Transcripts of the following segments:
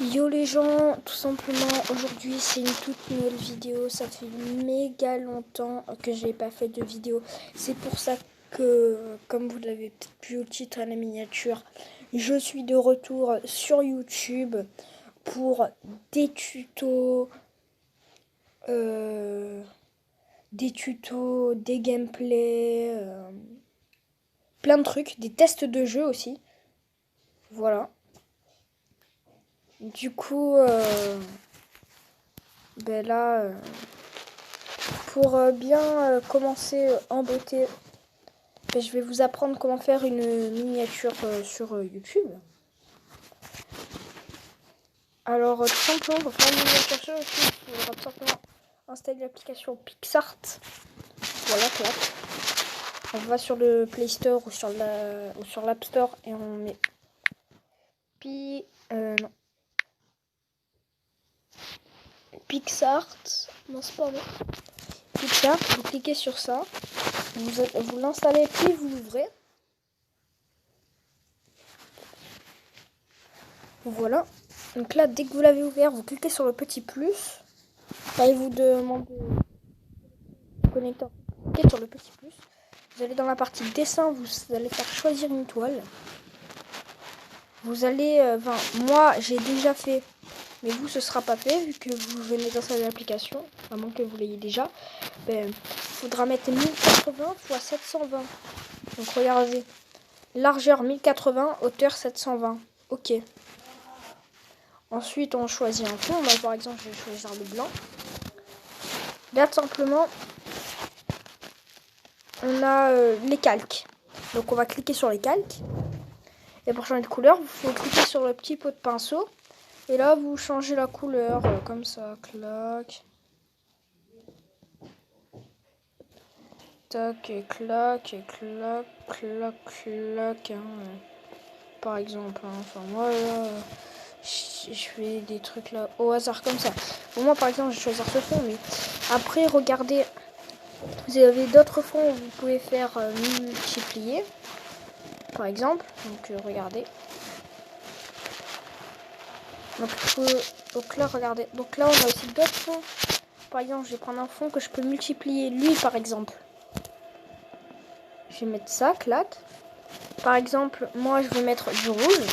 Yo les gens, tout simplement, aujourd'hui c'est une toute nouvelle vidéo, ça fait méga longtemps que je n'ai pas fait de vidéo. C'est pour ça que, comme vous l'avez peut-être vu au titre à la miniature, je suis de retour sur YouTube pour des tutos, des gameplays, plein de trucs, des tests de jeu aussi. Voilà. Du coup, ben là, pour bien commencer en beauté, ben, je vais vous apprendre comment faire une miniature sur YouTube. Alors, tout simplement, pour faire une miniature sur YouTube, il faudra tout simplement installer l'application PixArt. Voilà, clac. On va sur le Play Store ou sur l'App Store et on met non. PixArt. Non, c'est pas bon. PixArt, vous cliquez sur ça. Vous l'installez puis vous l'ouvrez. Voilà. Donc là, dès que vous l'avez ouvert, vous cliquez sur le petit plus. Là, il vous demande de connecter. Cliquez sur le petit plus. Vous allez dans la partie dessin, vous allez faire choisir une toile. Vous allez, moi j'ai déjà fait, mais vous ce sera pas fait vu que vous venez d'installer l'application, à moins que vous l'ayez déjà. Il faudra mettre 1080 x 720. Donc regardez, largeur 1080, hauteur 720. Ok. Ensuite on choisit un fond. Moi par exemple je vais choisir le blanc. Là tout simplement on a les calques. Donc on va cliquer sur les calques. Et pour changer de couleur, il faut cliquer sur le petit pot de pinceau. Et là, vous changez la couleur, comme ça, clac. Tac, et clac, et clac, clac, clac. Hein. Par exemple, hein. Enfin, moi, là, je fais des trucs là au hasard comme ça. Pour moi, par exemple, je vais choisir ce fond, mais après, regardez, vous avez d'autres fonds où vous pouvez faire multiplier. Par exemple, donc regardez. Donc là, regardez. Donc là, on a aussi d'autres fonds. Par exemple, je vais prendre un fond que je peux multiplier. Lui, par exemple. Je vais mettre ça, clac. Par exemple, moi, je vais mettre du rouge.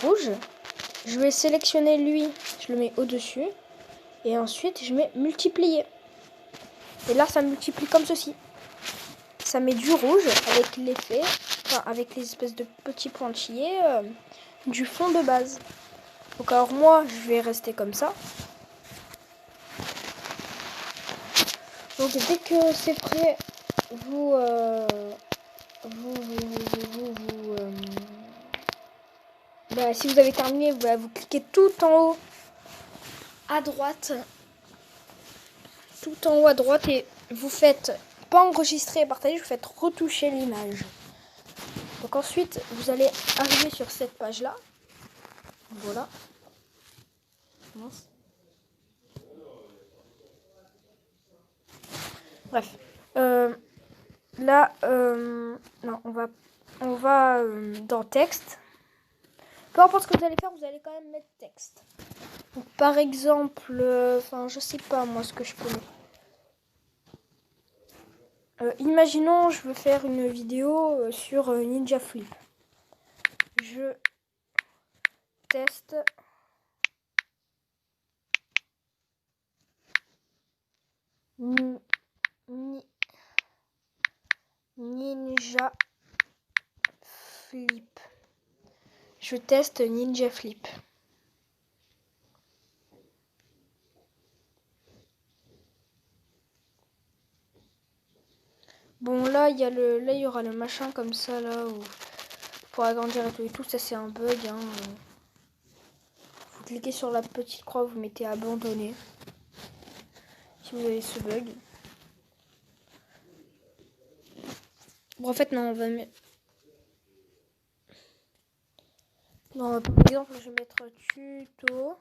Rouge. Je vais sélectionner lui. Je le mets au-dessus. Et ensuite, je mets multiplier. Et là, ça multiplie comme ceci. Ça met du rouge avec l'effet, enfin, avec les espèces de petits pointillés du fond de base. Donc alors moi, je vais rester comme ça. Donc dès que c'est prêt, si vous avez terminé, vous cliquez tout en haut à droite. Tout en haut à droite et vous faites pas enregistrer et partager, vous faites retoucher l'image. Donc ensuite, vous allez arriver sur cette page-là. Voilà. Bref. Là, non, on va dans texte. Peu importe ce que vous allez faire, vous allez quand même mettre texte. Donc, par exemple, je sais pas moi ce que je peux mettre. Imaginons, je veux faire une vidéo sur Ninja Flip. Je teste Ninja Flip. Je teste Ninja Flip. Bon là il y aura le machin comme ça là où pour agrandir et tout ça c'est un bug hein. Vous cliquez sur la petite croix, vous mettez abandonner si vous avez ce bug. Bon en fait non on va mettre. Non par exemple je vais mettre tuto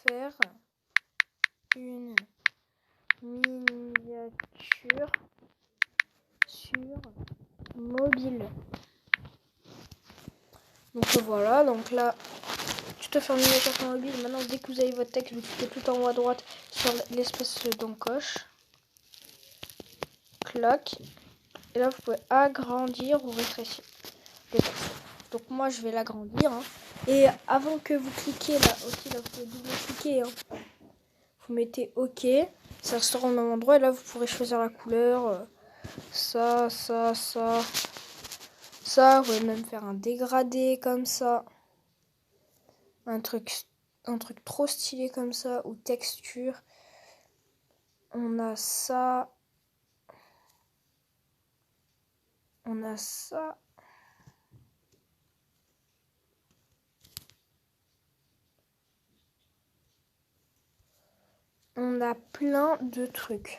faire une miniature sur mobile. Donc voilà, donc là, tu te fais une miniature sur mobile. Maintenant, dès que vous avez votre texte, vous cliquez tout en haut à droite sur l'espace d'encoche. Clac. Et là, vous pouvez agrandir ou rétrécir le texte. Donc moi, je vais l'agrandir. Hein. Et avant que vous cliquiez là aussi, là, vous pouvez double-cliquer. Hein. Vous mettez OK. Ça restera au même endroit. Et là, vous pourrez choisir la couleur. Ça. Vous pouvez même faire un dégradé comme ça. Un truc trop stylé comme ça. Ou texture. On a ça. On a ça. On a plein de trucs.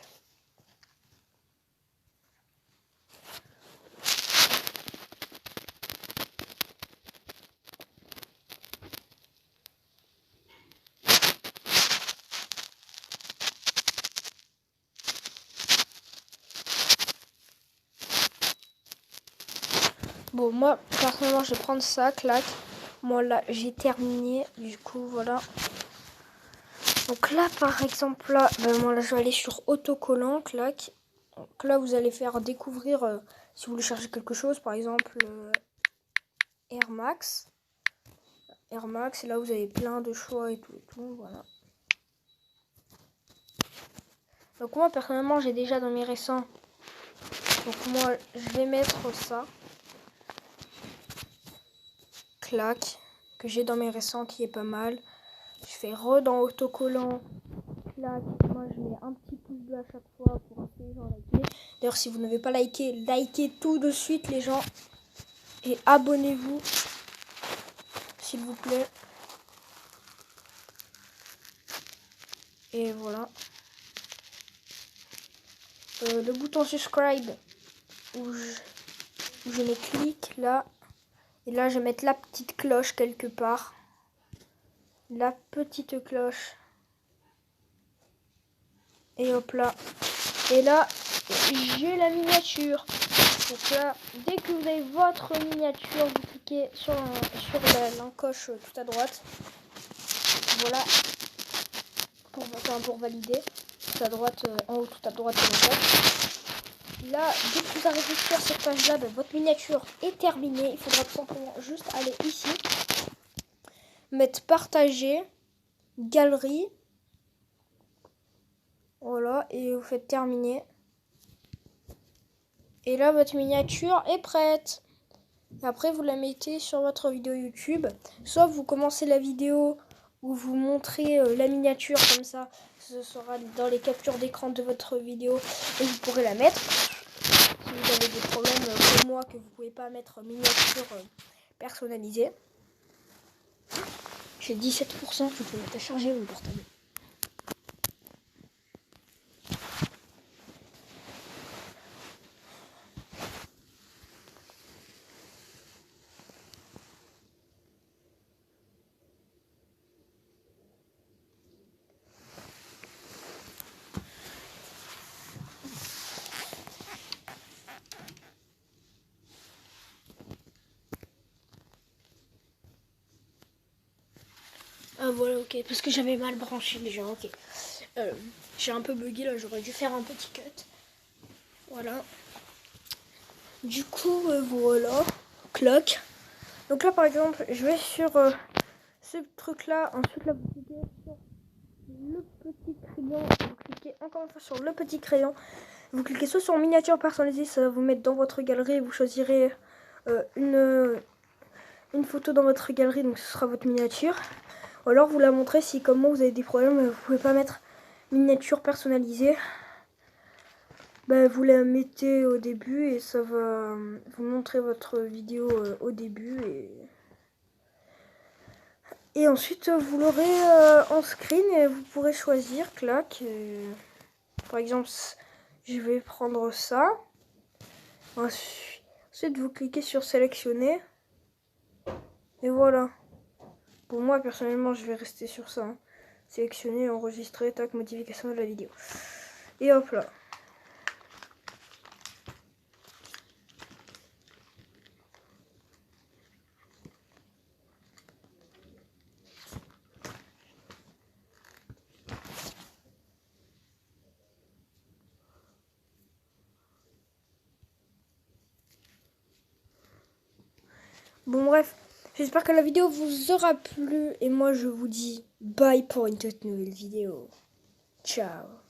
Bon, moi, personnellement, je vais prendre ça, clac. Moi, là, j'ai terminé. Du coup, voilà. Donc là, par exemple, là, moi, là, je vais aller sur autocollant, clac. Donc là, vous allez faire découvrir, si vous voulez chercher quelque chose, par exemple, Air Max. Air Max, et là, vous avez plein de choix et tout, voilà. Donc moi, personnellement, j'ai déjà dans mes récents. Donc moi, je vais mettre ça. Clac, que j'ai dans mes récents qui est pas mal. Je fais dans autocollant. Clac, moi je mets un petit pouce bleu à chaque fois pour inciter les gens à liker. D'ailleurs, si vous n'avez pas liké, likez tout de suite les gens. Et abonnez-vous, s'il vous plaît. Et voilà. Le bouton subscribe où je mets clic là. Et là, je vais mettre la petite cloche quelque part. La petite cloche. Et hop là. Et là, j'ai la miniature. Donc là, dès que vous avez votre miniature, vous cliquez sur l'encoche tout à droite. Voilà. Pour valider. Tout à droite, en haut, tout à droite de l'encoche. Là, dès que vous arrivez sur cette page-là, votre miniature est terminée. Il faudra tout simplement juste aller ici. Mettre partager. Galerie. Voilà. Et vous faites terminer. Et là, votre miniature est prête. Et après, vous la mettez sur votre vidéo YouTube. Soit vous commencez la vidéo où vous montrez la miniature comme ça. Ce sera dans les captures d'écran de votre vidéo et vous pourrez la mettre. Si vous avez des problèmes comme moi que vous ne pouvez pas mettre miniature personnalisée. J'ai 17%, je peux mettre à charger mon portable. Ah voilà, ok, parce que j'avais mal branché déjà, ok. J'ai un peu bugué là, j'aurais dû faire un petit cut. Voilà. Du coup, voilà. Clock. Donc là, par exemple, je vais sur ce truc-là. Ensuite, là, vous cliquez sur le petit crayon. Vous cliquez encore une fois sur le petit crayon. Vous cliquez soit sur miniature personnalisée, ça va vous mettre dans votre galerie. Vous choisirez une photo dans votre galerie, donc ce sera votre miniature. Ou alors, vous la montrez si, comme moi, vous avez des problèmes, vous pouvez pas mettre miniature personnalisée. Vous la mettez au début et ça va vous montrer votre vidéo au début et ensuite vous l'aurez en screen et vous pourrez choisir, clac. Par exemple, je vais prendre ça. Ensuite vous cliquez sur sélectionner et voilà. Pour moi personnellement, je vais rester sur ça. Hein. Sélectionner, enregistrer, tac, modification de la vidéo. Et hop là. Bon bref, j'espère que la vidéo vous aura plu et moi je vous dis bye pour une toute nouvelle vidéo. Ciao.